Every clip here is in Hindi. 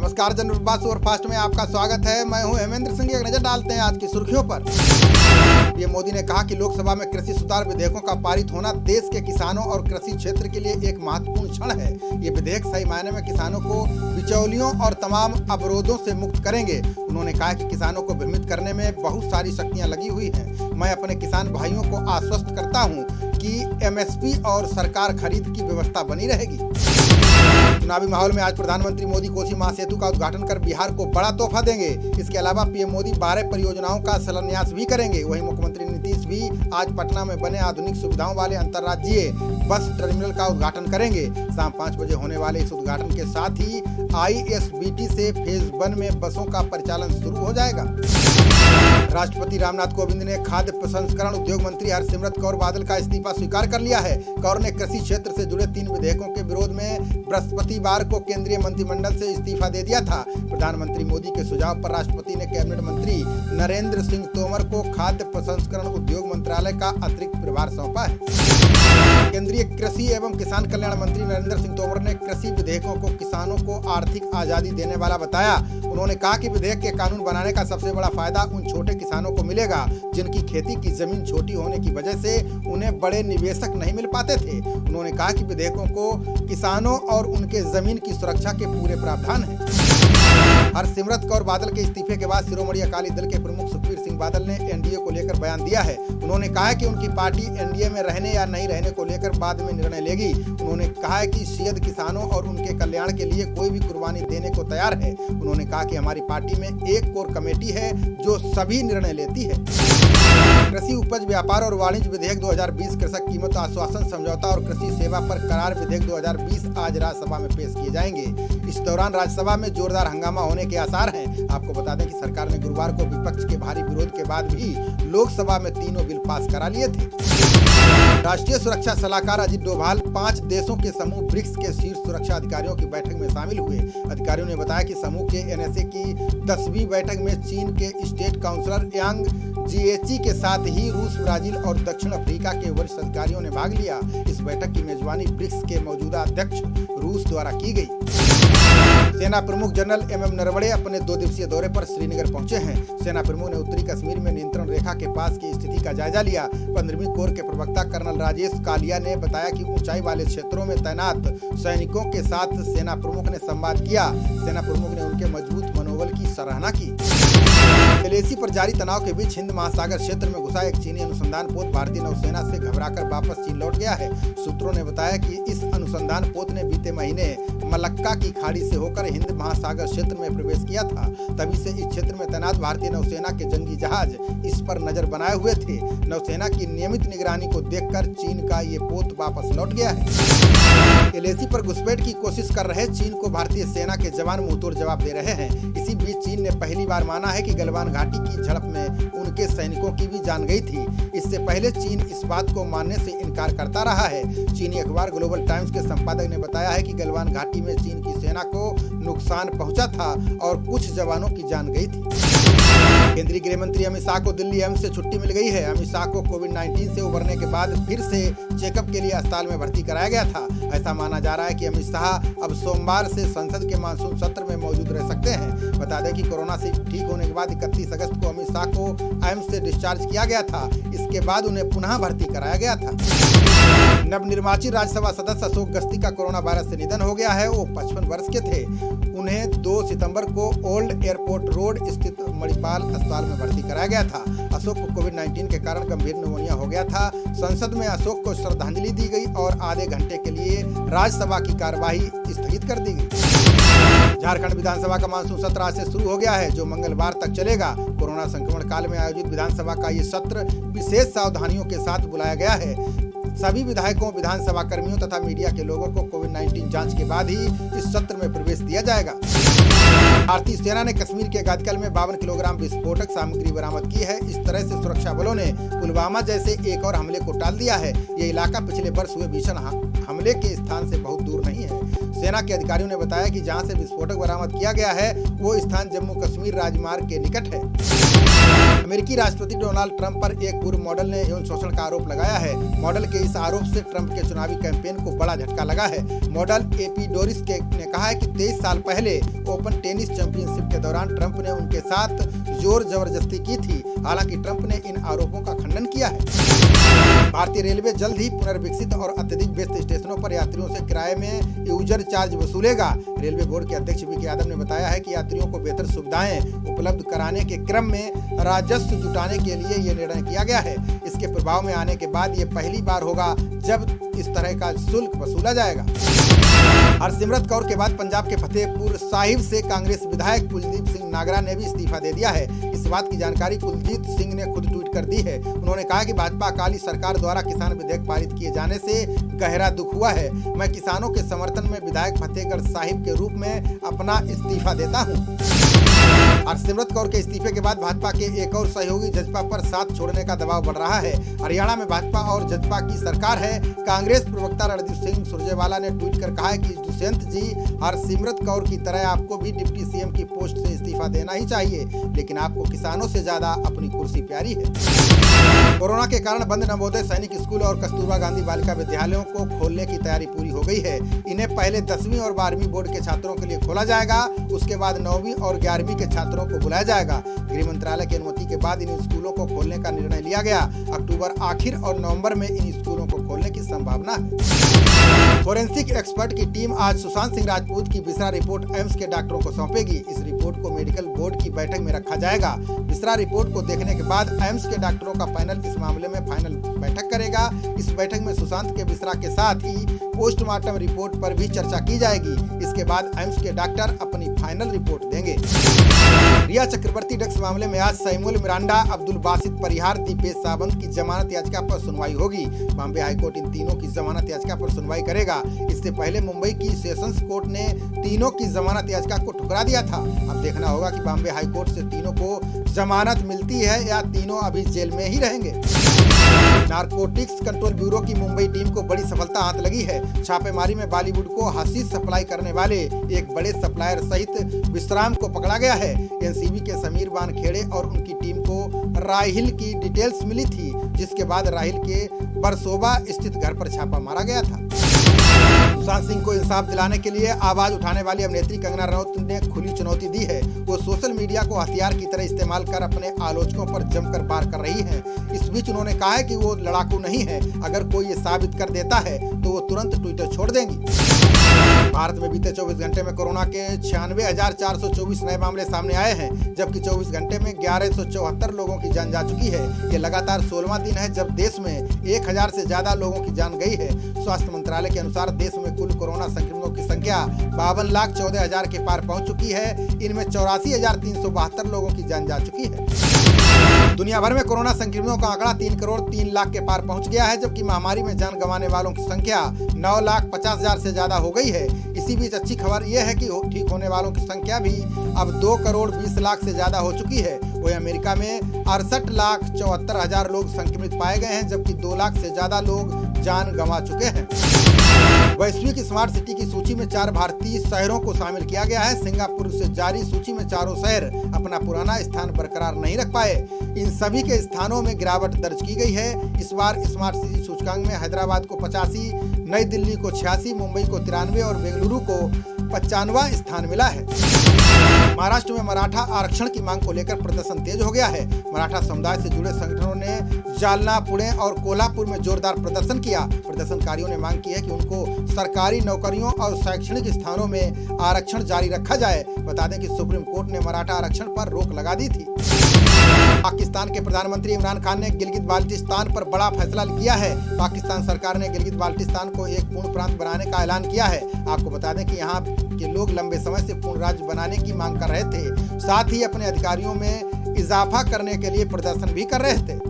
नमस्कार, जनरल सुपरफास्ट में आपका स्वागत है। मैं हूं हेमेंद्र सिंह। एक नजर डालते हैं आज की सुर्खियों पर। पीएम मोदी ने कहा कि लोकसभा में कृषि सुधार विधेयकों का पारित होना देश के किसानों और कृषि क्षेत्र के लिए एक महत्वपूर्ण क्षण है। ये विधेयक सही मायने में किसानों को बिचौलियों और तमाम अवरोधों से मुक्त करेंगे। उन्होंने कहा कि किसानों को भ्रमित करने में बहुत सारी शक्तियां लगी हुई हैं। मैं अपने किसान भाइयों को आश्वस्त करता हूँ कि एमएसपी और सरकार खरीद की व्यवस्था बनी रहेगी। चुनावी माहौल में आज प्रधानमंत्री मोदी कोसी महासेतु का उद्घाटन कर बिहार को बड़ा तोहफा देंगे। इसके अलावा पीएम मोदी 12 परियोजनाओं का शिलान्यास भी करेंगे। वहीं मुख्यमंत्री नीतीश भी आज पटना में बने आधुनिक सुविधाओं वाले अंतर्राज्यीय बस टर्मिनल का उद्घाटन करेंगे। शाम 5 बजे होने वाले इस उद्घाटन के साथ ही ISBT से फेज 1 में बसों का परिचालन शुरू हो जाएगा। राष्ट्रपति रामनाथ कोविंद ने खाद्य प्रसंस्करण उद्योग मंत्री हरसिमरत कौर बादल का इस्तीफा स्वीकार कर लिया है। कौर ने कृषि क्षेत्र से जुड़े 3 विधेयकों के विरोध में बृहस्पतिवार को केंद्रीय मंत्रिमंडल से इस्तीफा दे दिया था। प्रधानमंत्री मोदी के सुझाव पर राष्ट्रपति ने कैबिनेट मंत्री नरेंद्र सिंह तोमर को खाद्य प्रसंस्करण उद्योग मंत्रालय का अतिरिक्त प्रभार सौंपा है। केंद्रीय कृषि एवं किसान कल्याण मंत्री नरेंद्र सिंह तोमर ने कृषि विधेयकों को किसानों को आर्थिक आजादी देने वाला बताया। उन्होंने कहा कि विधेयक के कानून बनाने का सबसे बड़ा फायदा उन छोटे किसानों को मिलेगा जिनकी खेती की जमीन छोटी होने की वजह से उन्हें बड़े निवेशक नहीं मिल पाते थे। उन्होंने कहा कि विधेयकों को किसानों और उनके जमीन की सुरक्षा के पूरे प्रावधान हैं। हरसिमरत कौर बादल के इस्तीफे के बाद शिरोमणि अकाली दल के प्रमुख सुखबीर सिंह बादल ने एनडीए को लेकर बयान दिया है। उन्होंने कहा है कि उनकी पार्टी एनडीए में रहने या नहीं रहने को लेकर बाद में निर्णय लेगी। उन्होंने कहा है कि शायद किसानों और उनके कल्याण के लिए कोई भी कुर्बानी देने को तैयार है। उन्होंने कहा कि हमारी पार्टी में एक कोर कमेटी है जो सभी निर्णय लेती है। कृषि उपज व्यापार और वाणिज्य विधेयक 2020, कृषक कीमत आश्वासन समझौता और कृषि सेवा पर करार विधेयक 2020 आज राज्यसभा में पेश किए जाएंगे। इस दौरान राज्यसभा में जोरदार हंगामा होने के आसार हैं। आपको बता दें कि सरकार ने गुरुवार को विपक्ष के भारी विरोध के बाद भी लोकसभा में तीनों बिल पास करा लिए थे। राष्ट्रीय सुरक्षा सलाहकार अजित डोभाल 5 देशों के समूह ब्रिक्स के शीर्ष सुरक्षा अधिकारियों की बैठक में शामिल हुए। अधिकारियों ने बताया कि समूह के NSA की 10वीं बैठक में चीन के स्टेट काउंसलर यांग जीएची के साथ ही रूस, ब्राजील और दक्षिण अफ्रीका के वरिष्ठ अधिकारियों ने भाग लिया। इस बैठक की मेजबानी ब्रिक्स के मौजूदा अध्यक्ष रूस द्वारा की गई। सेना प्रमुख जनरल MM नरवणे अपने 2 दिवसीय दौरे पर श्रीनगर पहुंचे हैं। सेना प्रमुख ने उत्तरी कश्मीर में नियंत्रण रेखा के पास की स्थिति का जायजा लिया। 15वीं कोर के प्रवक्ता कर्नल राजेश कालिया ने बताया कि ऊंचाई वाले क्षेत्रों में तैनात सैनिकों के साथ सेना प्रमुख ने संवाद किया। सेना प्रमुख ने उनके मजबूत मनोबल की सराहना की। एलएसी पर जारी तनाव के बीच हिंद महासागर क्षेत्र में घुसा एक चीनी अनुसंधान पोत भारतीय नौसेना से घबराकर वापस चीन लौट गया है। सूत्रों ने बताया कि इस अनुसंधान पोत ने बीते महीने मलक्का की खाड़ी से होकर हिंद महासागर क्षेत्र में प्रवेश किया था। तभी से इस क्षेत्र में तैनात भारतीय नौसेना के जंगी जहाज इस पर नजर बनाए हुए थे। नौसेना की नियमित निगरानी को देखकर चीन का ये पोत वापस लौट गया है। एलएसी पर घुसपैठ की कोशिश कर रहे चीन को भारतीय सेना के जवान मुंहतोड़ जवाब दे रहे हैं। इसी बीच चीन ने पहली बार माना है कि गलवान घाटी की झड़प में उनके सैनिकों की भी जान गई थी। इससे पहले चीन इस बात को मानने से इनकार करता रहा है। चीनी अखबार ग्लोबल टाइम्स के संपादक ने बताया है कि गलवान घाटी में चीन की सेना को नुकसान पहुंचा था और कुछ जवानों की जान गई थी। केंद्रीय गृह मंत्री अमित शाह को दिल्ली एम्स से छुट्टी मिल गई है। अमित शाह को कोविड-19 से उबरने के बाद फिर से चेकअप के लिए अस्पताल में भर्ती कराया गया था। ऐसा माना जा रहा है कि अमित शाह अब सोमवार से संसद के मानसून सत्र में मौजूद रह सकते हैं। बता दें कि कोरोना से ठीक होने के बाद 31 अगस्त को अमित शाह को एम्स से डिस्चार्ज किया गया था। इसके बाद उन्हें पुनः भर्ती कराया गया था। नवनिर्वाचित राज्यसभा सदस्य अशोक गस्ती का कोरोना वायरस से निधन हो गया है। वो 55 वर्ष के थे। उन्हें 2 सितंबर को ओल्ड एयरपोर्ट रोड स्थित मणिपाल अस्पताल में भर्ती कराया गया था। अशोक को कोविड-19 के कारण गंभीर निमोनिया हो गया था। संसद में अशोक को श्रद्धांजलि दी गई और आधे घंटे के लिए राज्यसभा की कार्यवाही स्थगित कर दी गई। झारखंड विधानसभा का मानसून सत्र आज से शुरू हो गया है, जो मंगलवार तक चलेगा। कोरोना संक्रमण काल में आयोजित विधानसभा का ये सत्र विशेष सावधानियों के साथ बुलाया गया है। सभी विधायकों, विधानसभा कर्मियों तथा मीडिया के लोगों को कोविड-19 जांच के बाद ही इस सत्र में प्रवेश दिया जाएगा। भारतीय सेना ने कश्मीर के गादकल में 52 किलोग्राम विस्फोटक सामग्री बरामद की है। इस तरह से सुरक्षा बलों ने पुलवामा जैसे एक और हमले को टाल दिया है। ये इलाका पिछले वर्ष हुए भीषण हमले के स्थान से बहुत दूर नहीं है। सेना के अधिकारियों ने बताया कि जहां से विस्फोटक बरामद किया गया है वो स्थान जम्मू कश्मीर राजमार्ग के निकट है। अमेरिकी राष्ट्रपति डोनाल्ड ट्रंप पर एक पूर्व मॉडल ने यौन शोषण का आरोप लगाया है। मॉडल के इस आरोप से ट्रंप के चुनावी कैंपेन को बड़ा झटका लगा है। मॉडल एपिडोरिस ने कहा है कि 23 साल पहले ओपन टेनिस चैंपियनशिप के दौरान ट्रंप ने उनके साथ जोर जबरदस्ती की थी। हालांकि ट्रंप ने इन आरोपों का खंडन किया है। भारतीय रेलवे जल्द ही पुनर्विकसित और अत्यधिक व्यस्त स्टेशनों पर यात्रियों से किराए में यूजर चार्ज वसूलेगा। रेलवे बोर्ड के अध्यक्ष वी के यादव ने बताया है कि यात्रियों को बेहतर सुविधाएं उपलब्ध कराने के क्रम में राजस्व जुटाने के लिए ये निर्णय किया गया है। इसके प्रभाव में आने के बाद ये पहली बार होगा जब इस तरह का शुल्क वसूला जाएगा। हरसिमरत कौर के बाद पंजाब के फतेहपुर साहिब से कांग्रेस विधायक कुलदीप सिंह नागरा ने भी इस्तीफा दे दिया है। इस बात की जानकारी कुलदीप सिंह ने खुद ट्वीट कर दी है। उन्होंने कहा कि भाजपा अकाली सरकार द्वारा किसान विधेयक पारित किए जाने से गहरा दुख हुआ है। मैं किसानों के समर्थन में विधायक फतेहगढ़ साहिब के रूप में अपना इस्तीफा देता हूँ। हरसिमरत कौर के इस्तीफे के बाद भाजपा के एक और सहयोगी जजपा पर साथ छोड़ने का दबाव बढ़ रहा है। हरियाणा में भाजपा और जजपा की सरकार है। कांग्रेस प्रवक्ता रणदीप सिंह सुरजेवाला ने ट्वीट कर कहा है कि दुष्यंत जी, हरसिमरत कौर की तरह आपको भी डिप्टी सीएम की पोस्ट से इस्तीफा देना ही चाहिए, लेकिन आपको किसानों से ज्यादा अपनी कुर्सी प्यारी है। कोरोना के कारण बंद नवोदय सैनिक स्कूल और कस्तूरबा गांधी बालिका विद्यालयों को खोलने की तैयारी पूरी हो गई है। इन्हें पहले 10वीं और 12वीं बोर्ड के छात्रों के लिए खोला जाएगा। उसके बाद 9वीं और 11वीं के छात्रों को बुलाया जाएगा। गृह मंत्रालय की अनुमति के बाद इन स्कूलों को खोलने का निर्णय लिया गया। अक्टूबर आखिर और नवंबर में इन स्कूलों को खोलने की संभावना है। फोरेंसिक एक्सपर्ट की टीम आज सुशांत सिंह राजपूत की बिसरा रिपोर्ट एम्स के डॉक्टरों को सौंपेगी। इस रिपोर्ट को मेडिकल बोर्ड की बैठक में रखा जाएगा। बिसरा रिपोर्ट को देखने के बाद एम्स के डॉक्टरों का पैनल इस मामले में फाइनल बैठक करेगा। इस बैठक में सुशांत के बिसरा के साथ ही पोस्टमार्टम रिपोर्ट पर भी चर्चा की जाएगी। इसके बाद एम्स के डॉक्टर अपनी फाइनल रिपोर्ट देंगे। रिया चक्रवर्ती ड्रग्स मामले में आज सैमुअल मिरांडा, अब्दुल बासित परिहार, दीपेश सावंत की जमानत याचिका पर सुनवाई होगी। बॉम्बे हाईकोर्ट इन तीनों की जमानत याचिका पर सुनवाई करेगा। इससे पहले मुंबई की सेशंस कोर्ट ने तीनों की जमानत याचिका को ठुकरा दिया था। अब देखना होगा कि बॉम्बे हाईकोर्ट से तीनों को जमानत मिलती है या तीनों अभी जेल में ही रहेंगे। नारकोटिक्स कंट्रोल ब्यूरो की मुंबई टीम को बड़ी सफलता हाथ लगी है। छापेमारी में बॉलीवुड को हशीश सप्लाई करने वाले एक बड़े सप्लायर सहित विश्राम को पकड़ा गया है। एनसीबी के समीर वानखेड़े और उनकी टीम को राहिल की डिटेल्स मिली थी, जिसके बाद राहिल के बरसोबा स्थित घर पर छापा मारा गया था। सुशांत सिंह को इंसाफ दिलाने के लिए आवाज उठाने वाली अभिनेत्री कंगना रनौत ने खुली चुनौती दी है। वो सोशल मीडिया को हथियार की तरह इस्तेमाल कर अपने आलोचकों पर जमकर वार कर रही हैं। इस बीच उन्होंने कहा है कि वो लड़ाकू नहीं है। अगर कोई ये साबित कर देता है तो वो तुरंत ट्विटर छोड़ देंगी। भारत में बीते 24 घंटे में कोरोना के 96,424 नए मामले सामने आए हैं, जबकि 24 घंटे में 1174 लोगों की जान जा चुकी है। ये लगातार 16वां दिन है जब देश में 1000 से ज्यादा लोगों की जान गई है। स्वास्थ्य मंत्रालय के अनुसार देश में कुल कोरोना संक्रमितों की संख्या 52,14,000 के पार पहुंच चुकी है। इनमें 84,372 लोगों की जान जा चुकी है। दुनिया भर में कोरोना संक्रमितों का आंकड़ा 3 करोड़ 3 लाख के पार पहुंच गया है, जबकि महामारी में जान गंवाने वालों की संख्या 9,50,000 से ज्यादा हो गई है। इसी बीच अच्छी खबर यह है कि ठीक होने वालों की संख्या भी अब 2 करोड़ 20 लाख से ज्यादा हो चुकी है। वहीं अमेरिका में 68,74,000 लोग संक्रमित पाए गए हैं, जबकि 2 लाख से ज्यादा लोग जान गंवा चुके हैं। वैश्विक स्मार्ट सिटी की सूची में 4 भारतीय शहरों को शामिल किया गया है। सिंगापुर से जारी सूची में चारों शहर अपना पुराना स्थान बरकरार नहीं रख पाए। इन सभी के स्थानों में गिरावट दर्ज की गई है। इस बार स्मार्ट सिटी सूचकांक में हैदराबाद को 85, नई दिल्ली को 86, मुंबई को 93 और बेंगलुरु को 95वां स्थान मिला है। महाराष्ट्र में मराठा आरक्षण की मांग को लेकर प्रदर्शन तेज हो गया है। मराठा समुदाय से जुड़े संगठनों ने जालना, पुणे और कोल्हापुर में जोरदार प्रदर्शन किया। प्रदर्शनकारियों ने मांग की है कि उनको सरकारी नौकरियों और शैक्षणिक स्थानों में आरक्षण जारी रखा जाए। बता दें कि सुप्रीम कोर्ट ने मराठा आरक्षण पर रोक लगा दी थी। पाकिस्तान के प्रधानमंत्री इमरान खान ने गिलगित बाल्टिस्तान पर बड़ा फैसला किया है। पाकिस्तान सरकार ने गिलगित बाल्टिस्तान को एक पूर्ण प्रांत बनाने का ऐलान किया है। आपको बता दें कि यहाँ के लोग लंबे समय से पूर्ण राज्य बनाने की मांग कर रहे थे, साथ ही अपने अधिकारियों में इजाफा करने के लिए प्रदर्शन भी कर रहे थे।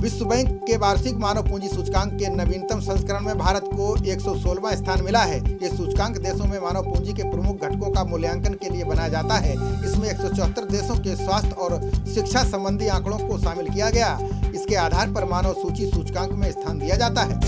विश्व बैंक के वार्षिक मानव पूंजी सूचकांक के नवीनतम संस्करण में भारत को 116वां स्थान मिला है। ये सूचकांक देशों में मानव पूंजी के प्रमुख घटकों का मूल्यांकन के लिए बनाया जाता है। इसमें 174 देशों के स्वास्थ्य और शिक्षा संबंधी आंकड़ों को शामिल किया गया। इसके आधार पर मानव सूची सूचकांक में स्थान दिया जाता है।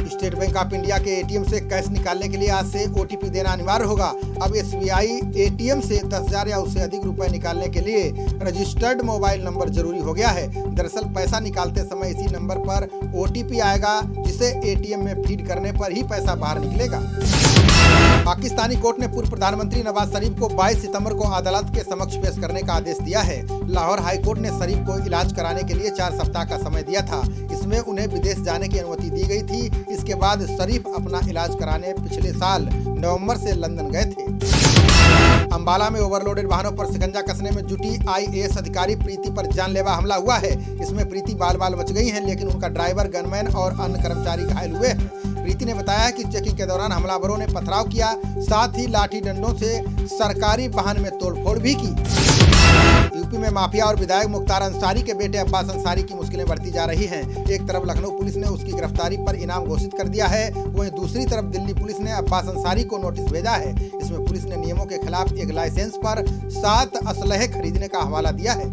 स्टेट बैंक ऑफ इंडिया के एटीएम से कैश निकालने के लिए आज से ओटीपी देना अनिवार्य होगा। अब एसबीआई एटीएम से 10,000 या उससे अधिक रुपए निकालने के लिए रजिस्टर्ड मोबाइल नंबर जरूरी हो गया है। दरअसल पैसा निकालते समय इसी नंबर पर ओटीपी आएगा, जिसे एटीएम में फीड करने पर ही पैसा बाहर निकलेगा। पाकिस्तानी कोर्ट ने पूर्व प्रधानमंत्री नवाज शरीफ को 22 सितंबर को अदालत के समक्ष पेश करने का आदेश दिया है। लाहौर हाई कोर्ट ने शरीफ को इलाज कराने के लिए 4 सप्ताह का समय दिया था। इसमें उन्हें विदेश जाने की अनुमति दी गई थी। इसके बाद शरीफ अपना इलाज कराने पिछले साल नवंबर से लंदन गए थे। अंबाला में ओवरलोडेड वाहनों पर शिकंजा कसने में जुटी आईएएस अधिकारी प्रीति पर जानलेवा हमला हुआ है। इसमें प्रीति बाल बाल बच गई हैं, लेकिन उनका ड्राइवर, गनमैन और अन्य कर्मचारी घायल हुए हैं। प्रीति ने बताया कि चेकिंग के दौरान हमलावरों ने पथराव किया, साथ ही लाठी डंडों से सरकारी वाहन में तोड़फोड़ भी की। यूपी में माफिया और विधायक मुख्तार अंसारी के बेटे अब्बास अंसारी की मुश्किलें बढ़ती जा रही हैं। एक तरफ लखनऊ पुलिस ने उसकी गिरफ्तारी पर इनाम घोषित कर दिया है, वहीं दूसरी तरफ दिल्ली पुलिस ने अब्बास अंसारी को नोटिस भेजा है। इसमें पुलिस ने नियमों के खिलाफ एक लाइसेंस पर 7 असलहे खरीदने का हवाला दिया है।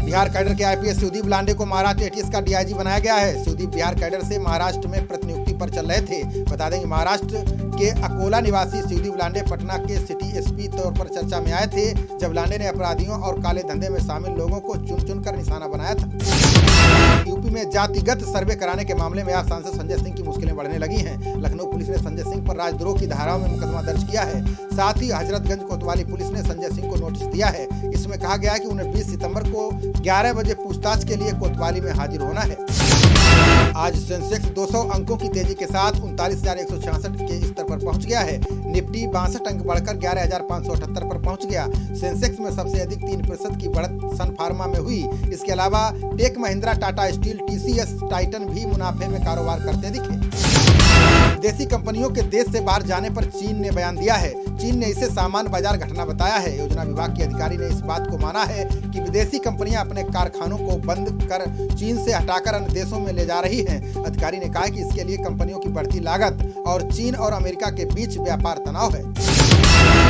बिहार कैडर के आईपीएस शिवदीप लांडे को महाराष्ट्र एटीएस का डीआईजी बनाया गया है। शिवदीप बिहार कैडर से महाराष्ट्र में प्रतिनियुक्ति पर चल रहे थे। बता दें कि महाराष्ट्र के अकोला निवासी शिवदीप लांडे पटना के सिटी एसपी तौर पर चर्चा में आए थे, जब लांडे ने अपराधियों और काले धंधे में शामिल लोगों को चुन चुन कर निशाना बनाया था। यूपी में जातिगत सर्वे कराने के मामले में अब सांसद संजय सिंह की मुश्किलें बढ़ने लगी हैं। लखनऊ पुलिस ने संजय सिंह पर राजद्रोह की धाराओं में मुकदमा दर्ज किया है। साथ ही हजरतगंज कोतवाली पुलिस ने संजय सिंह को नोटिस दिया है। इसमें कहा गया है कि उन्हें 20 सितंबर को 11 बजे पूछताछ के लिए कोतवाली में हाजिर होना है। आज सेंसेक्स 200 अंकों की तेजी के साथ 39,166 के स्तर पर पहुंच गया है। निफ्टी 62 अंक बढ़कर 11,578 पर पहुंच गया। सेंसेक्स में सबसे अधिक 3% की बढ़त सन फार्मा में हुई। इसके अलावा Tech Mahindra, Tata Steel, TCS, Titan भी मुनाफे में कारोबार करते दिखे। विदेशी कंपनियों के देश से बाहर जाने पर चीन ने बयान दिया है। चीन ने इसे सामान्य बाजार घटना बताया है। योजना विभाग के अधिकारी ने इस बात को माना है कि विदेशी कंपनियां अपने कारखानों को बंद कर चीन से हटाकर अन्य देशों में ले जा रही हैं। अधिकारी ने कहा कि इसके लिए कंपनियों की बढ़ती लागत और चीन और अमेरिका के बीच व्यापार तनाव है।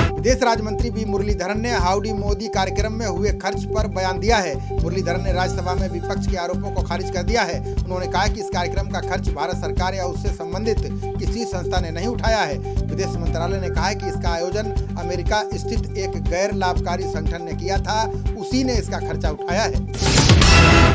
विदेश राज्य मंत्री वी मुरलीधरन ने हाउडी मोदी कार्यक्रम में हुए खर्च पर बयान दिया है। मुरलीधरन ने राज्यसभा में विपक्ष के आरोपों को खारिज कर दिया है। उन्होंने कहा कि इस कार्यक्रम का खर्च भारत सरकार या उससे संबंधित किसी संस्था ने नहीं उठाया है। विदेश मंत्रालय ने कहा है कि इसका आयोजन अमेरिका स्थित एक गैर लाभकारी संगठन ने किया था, उसी ने इसका खर्चा उठाया है।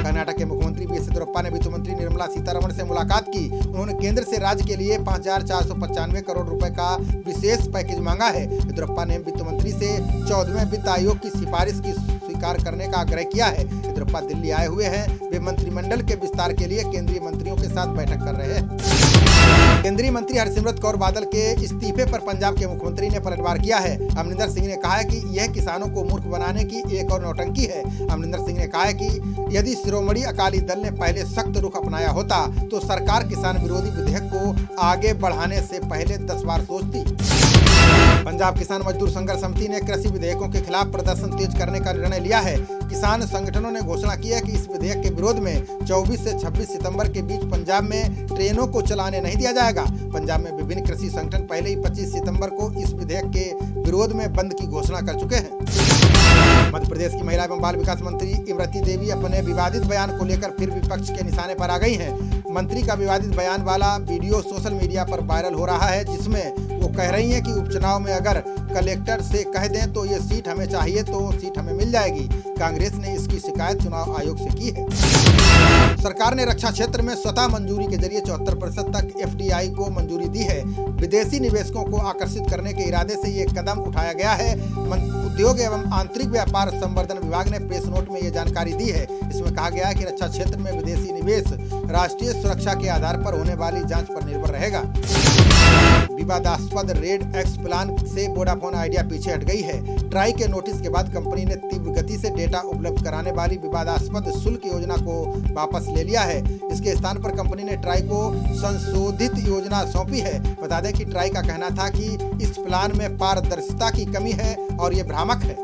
कर्नाटक के मुख्यमंत्री बी एस येदियुरप्पा ने वित्त मंत्री निर्मला सीतारमण से मुलाकात की। उन्होंने केंद्र से राज्य के लिए 5,495 करोड़ रुपए का विशेष पैकेज मांगा है। येदियुरप्पा ने वित्त मंत्री से 14वें वित्त आयोग की सिफारिश की स्वीकार करने का आग्रह किया है। येदियुरप्पा दिल्ली आए हुए हैं। वे मंत्रिमंडल के विस्तार के लिए केंद्रीय मंत्रियों के साथ बैठक कर रहे हैं। केंद्रीय मंत्री हरसिमरत कौर बादल के इस्तीफे पर पंजाब के मुख्यमंत्री ने पलटवार किया है। अमरिंदर सिंह ने कहा है कि यह किसानों को मूर्ख बनाने की एक और नौटंकी है। अमरिंदर सिंह ने कहा है कि यदि शिरोमणि अकाली दल ने पहले सख्त रुख अपनाया होता तो सरकार किसान विरोधी विधेयक को आगे बढ़ाने से पहले 10 बार सोचती। पंजाब किसान मजदूर संघर्ष समिति ने कृषि विधेयकों के खिलाफ प्रदर्शन तेज करने का निर्णय लिया है। किसान संगठनों ने घोषणा की है कि इस विधेयक के विरोध में 24 से 26 सितंबर के बीच पंजाब में ट्रेनों को चलाने नहीं दिया जाएगा। पंजाब में विभिन्न कृषि संगठन पहले ही 25 सितंबर को इस विधेयक के विरोध में बंद की घोषणा कर चुके हैं। मध्य प्रदेश की महिला एवं बाल विकास मंत्री इमरती देवी अपने विवादित बयान को लेकर फिर विपक्ष के निशाने पर आ गई हैं। मंत्री का विवादित बयान वाला वीडियो सोशल मीडिया पर वायरल हो रहा है, जिसमें वो कह रही हैं कि उपचुनाव में अगर कलेक्टर से कह दें तो ये सीट हमें चाहिए तो सीट हमें मिल जाएगी। कांग्रेस ने इसकी शिकायत चुनाव आयोग से की है। सरकार ने रक्षा क्षेत्र में स्वतः मंजूरी के जरिए 74% तक एफडीआई को मंजूरी दी है। विदेशी निवेशकों को आकर्षित करने के इरादे से ये कदम उठाया गया है। उद्योग एवं आंतरिक व्यापार संवर्धन विभाग ने प्रेस नोट में ये जानकारी दी है। इसमें कहा गया है कि रक्षा क्षेत्र में विदेशी निवेश राष्ट्रीय सुरक्षा के आधार पर होने वाली जांच पर निर्भर रहेगा। विवादास्पद रेड एक्स प्लान से वोडाफोन आइडिया पीछे हट गई है। ट्राई के नोटिस के बाद कंपनी ने तीव्र गति से डेटा उपलब्ध कराने वाली विवादास्पद शुल्क योजना को वापस ले लिया है। इसके स्थान पर कंपनी ने ट्राई को संशोधित योजना सौंपी है। बता दें कि ट्राई का कहना था कि इस प्लान में पारदर्शिता की कमी है और ये भ्रामक है।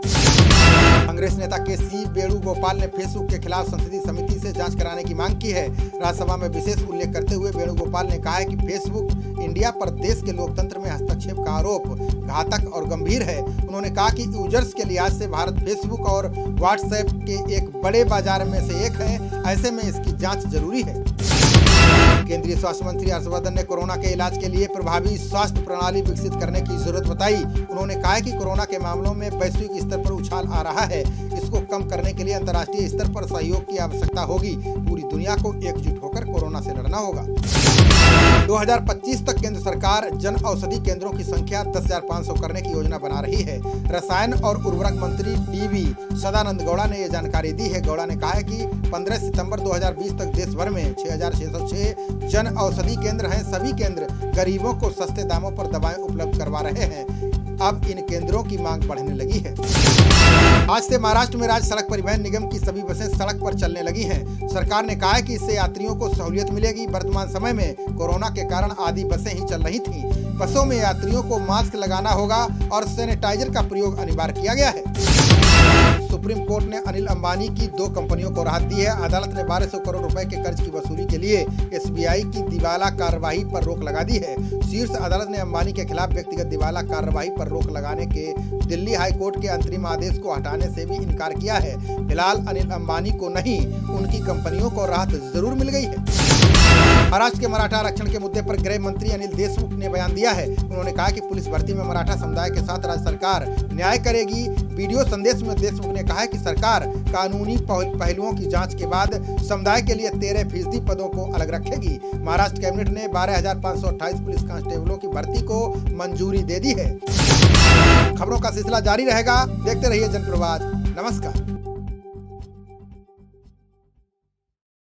कांग्रेस नेता के.सी. वेणुगोपाल ने फेसबुक के खिलाफ संसदीय समिति से जांच कराने की मांग की है। राज्यसभा में विशेष उल्लेख करते हुए वेणुगोपाल ने कहा है कि फेसबुक इंडिया पर देश के लोकतंत्र में हस्तक्षेप का आरोप घातक और गंभीर है। उन्होंने कहा कि यूजर्स के लिहाज से भारत फेसबुक और व्हाट्सएप के एक बड़े बाजार में से एक है, ऐसे में इसकी जांच जरूरी है। केंद्रीय स्वास्थ्य मंत्री हर्षवर्धन ने कोरोना के इलाज के लिए प्रभावी स्वास्थ्य प्रणाली विकसित करने की जरूरत बताई। उन्होंने कहा कि कोरोना के मामलों में वैश्विक स्तर पर उछाल आ रहा है। इसको कम करने के लिए अंतर्राष्ट्रीय स्तर पर सहयोग की आवश्यकता होगी। पूरी दुनिया को एकजुट होकर कोरोना से लड़ना होगा। 2025 तक केंद्र सरकार जन औषधि केंद्रों की संख्या 10,500 करने की योजना बना रही है। रसायन और उर्वरक मंत्री डी.वी. सदानंद गौड़ा ने ये जानकारी दी है। गौड़ा ने कहा है कि 15 सितंबर 2020 तक देश भर में 6,606 जन औषधि केंद्र हैं। सभी केंद्र गरीबों को सस्ते दामों पर दवाएं उपलब्ध करवा रहे हैं। अब इन केंद्रों की मांग बढ़ने लगी है। आज से महाराष्ट्र में राज्य सड़क परिवहन निगम की सभी बसें सड़क पर चलने लगी हैं। सरकार ने कहा है कि इससे यात्रियों को सहूलियत मिलेगी। वर्तमान समय में कोरोना के कारण आधी बसें ही चल रही थीं। बसों में यात्रियों को मास्क लगाना होगा और सैनिटाइजर का प्रयोग अनिवार्य किया गया है। सुप्रीम कोर्ट ने अनिल अंबानी की 2 कंपनियों को राहत दी है। अदालत ने 1200 करोड़ रुपए के कर्ज की वसूली के लिए एसबीआई की दिवाला कार्रवाई पर रोक लगा दी है। शीर्ष अदालत ने अंबानी के खिलाफ व्यक्तिगत दिवाला कार्रवाई पर रोक लगाने के दिल्ली हाई कोर्ट के अंतरिम आदेश को हटाने से भी इनकार किया है। फिलहाल अनिल अंबानी को नहीं, उनकी कंपनियों को राहत जरूर मिल गई है। महाराष्ट्र के मराठा आरक्षण के मुद्दे पर गृह मंत्री अनिल देशमुख ने बयान दिया है। उन्होंने कहा कि पुलिस भर्ती में मराठा समुदाय के साथ राज्य सरकार न्याय करेगी। वीडियो संदेश में देशमुख ने कहा है कि सरकार कानूनी पहलुओं की जांच के बाद समुदाय के लिए 13% पदों को अलग रखेगी। महाराष्ट्र कैबिनेट ने 12,528 पुलिस कांस्टेबलों की भर्ती को मंजूरी दे दी है। खबरों का सिलसिला जारी रहेगा। देखते रहिए जनप्रवाद। नमस्कार।